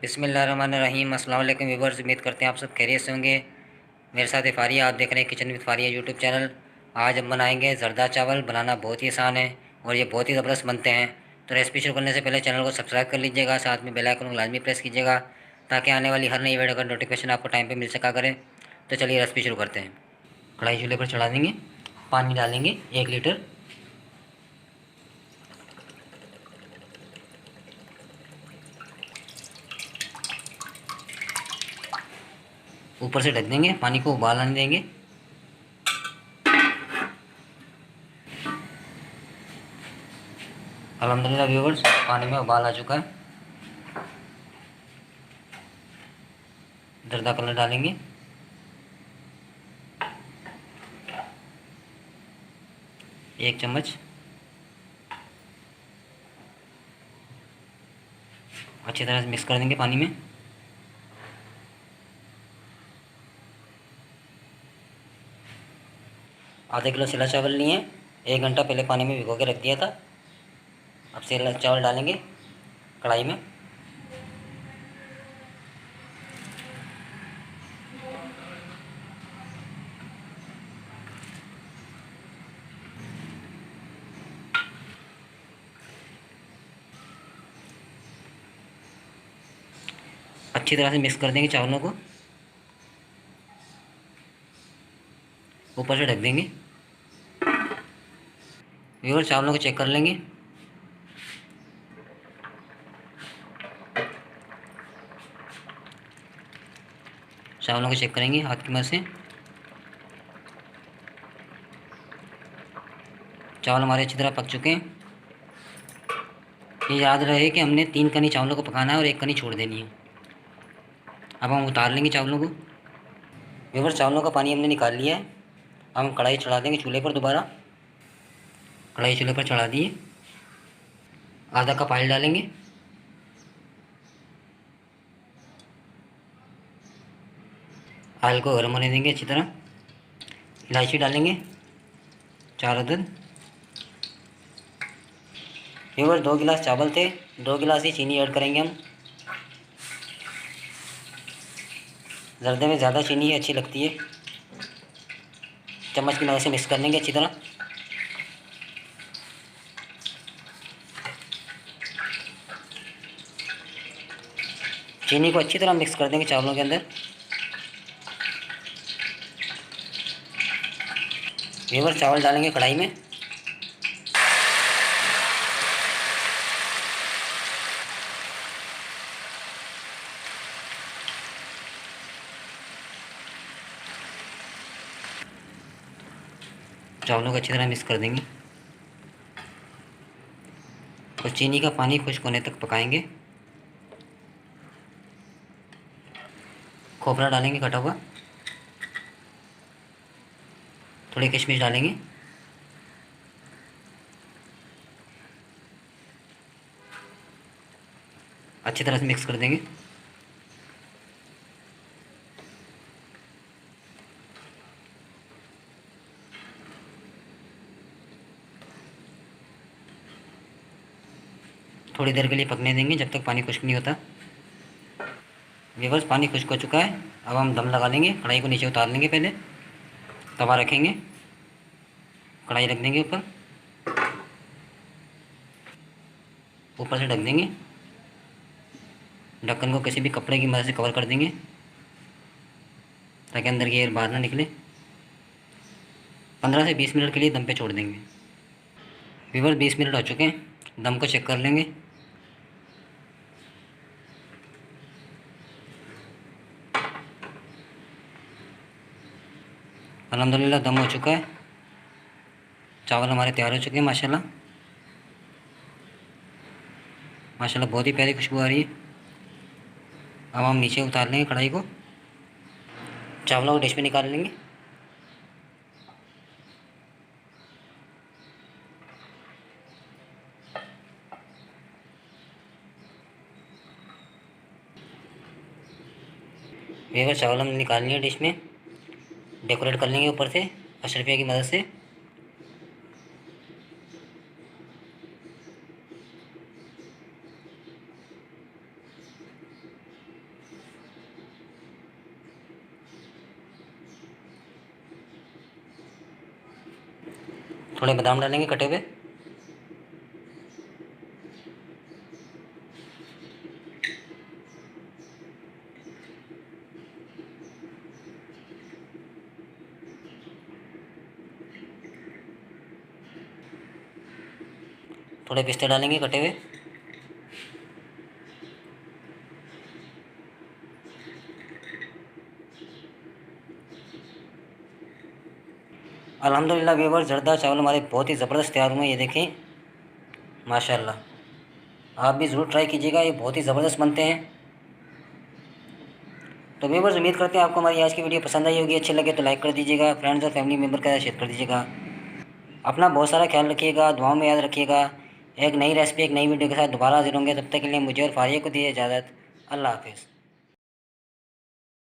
बिस्मिल्लाहिर्रहमानिर्रहीम। अस्सलाम वालेकुम व्यूवर्स, उम्मीद करते हैं आप सब खैरियत से होंगे। मेरे साथ है फारिया, आप देख रहे हैं kitchen with Faria YouTube channel. आज हम बनाएंगे ज़रदा चावल। बनाना बहुत ही आसान है और ये बहुत ही ज़बरदस्त बनते हैं। तो रेसिपी शुरू करने से पहले चैनल को सब्सक्राइब कर लीजिएगा, साथ में बेल आइकन को लाजमी प्रेस कीजिएगा ताकि आने वाली हर नई वीडियो का नोटिफिकेशन आपको टाइम पर मिल सका करे। तो चलिए रेसिपी शुरू करते हैं। कढ़ाई चूल्हे पर चढ़ा देंगे, पानी डालेंगे 1 लीटर। ऊपर से ढक देंगे, पानी को उबाल आने देंगे। अल्हम्दुलिल्लाह व्यूवर्स, पानी में उबाल आ चुका है। जर्दा कलर डालेंगे, एक चम्मच। अच्छी तरह से मिक्स कर देंगे पानी में। आधे किलो सेला चावल लिए, 1 घंटा पहले पानी में भिगो के रख दिया था। अब सेला चावल डालेंगे कढ़ाई में। अच्छी तरह से मिक्स कर देंगे चावलों को। ऊपर से ढक देंगे। व्यूअर, चावलों को चेक कर लेंगे। चावलों को चेक करेंगे हाथ की मदद से। चावल हमारे अच्छी तरह पक चुके हैं। ये याद रहे कि हमने 3 कनी चावलों को पकाना है और 1 कनी छोड़ देनी है। अब हम उतार लेंगे चावलों को। व्यूअर, चावलों का पानी हमने निकाल लिया है। अब हम कढ़ाई चढ़ा देंगे चूल्हे पर दोबारा। कढ़ाई चूल्हे पर चढ़ा दिए। आधा कप ऑयल डालेंगे। ऑयल को गर्म होने देंगे अच्छी तरह। इलायची डालेंगे 4 अदद। व्यूअर, 2 गिलास चावल थे, 2 गिलास ही चीनी ऐड करेंगे हम। जर्दे में ज़्यादा चीनी अच्छी लगती है। चम्मच की मदद से मिक्स कर लेंगे अच्छी तरह। चीनी को अच्छी तरह मिक्स कर देंगे चावलों के अंदर। व्यूअर, चावल डालेंगे कढ़ाई में। चावलों को अच्छी तरह मिक्स कर देंगे और चीनी का पानी खुश्क होने तक पकाएंगे। खोपरा डालेंगे कटा हुआ। थोड़ी किशमिश डालेंगे। अच्छी तरह से मिक्स कर देंगे। थोड़ी देर के लिए पकने देंगे जब तक पानी खुश्क नहीं होता। व्यूअर्स, पानी खुश्क हो चुका है। अब हम दम लगा लेंगे। कढ़ाई को नीचे उतार लेंगे। पहले तवा रखेंगे, कढ़ाई रख देंगे ऊपर। ऊपर से ढक देंगे। ढक्कन को किसी भी कपड़े की मदद से कवर कर देंगे ताकि अंदर की एयर बाहर ना निकले। 15 से 20 मिनट के लिए दम पे छोड़ देंगे। व्यूअर्स, 20 मिनट हो चुके हैं। दम को चेक कर लेंगे। अल्हम्दुलिल्लाह दम हो चुका है। चावल हमारे तैयार हो चुके हैं माशाल्लाह। माशाल्लाह बहुत ही प्यारी खुशबू आ रही है। अब हम नीचे उतार लेंगे कढ़ाई को। चावलों को डिश में निकाल लेंगे। ये चावल हमने निकाल लिए डिश में। डेकोरेट कर लेंगे ऊपर से अशरफिया की मदद से। थोड़े बादाम डालेंगे कटे हुए। थोड़े पिस्ते डालेंगे कटे हुए। अल्हम्दुलिल्लाह व्यूअर, जर्दा चावल हमारे बहुत ही ज़बरदस्त तैयार हुए हैं। ये देखें माशाल्लाह, आप भी ज़रूर ट्राई कीजिएगा, ये बहुत ही ज़बरदस्त बनते हैं। तो व्यूअर्स, उम्मीद करते हैं आपको हमारी आज की वीडियो पसंद आई होगी। अच्छी लगे तो लाइक कर दीजिएगा, फ्रेंड्स और फैमिली मेम्बर के साथ शेयर कर दीजिएगा। अपना बहुत सारा ख्याल रखिएगा, दुआओं में याद रखिएगा। एक नई रेसिपी, एक नई वीडियो के साथ दोबारा हाजिर होंगे। तब तक के लिए मुझे और फारिया को दिए इजाज़त। अल्लाह हाफिज़।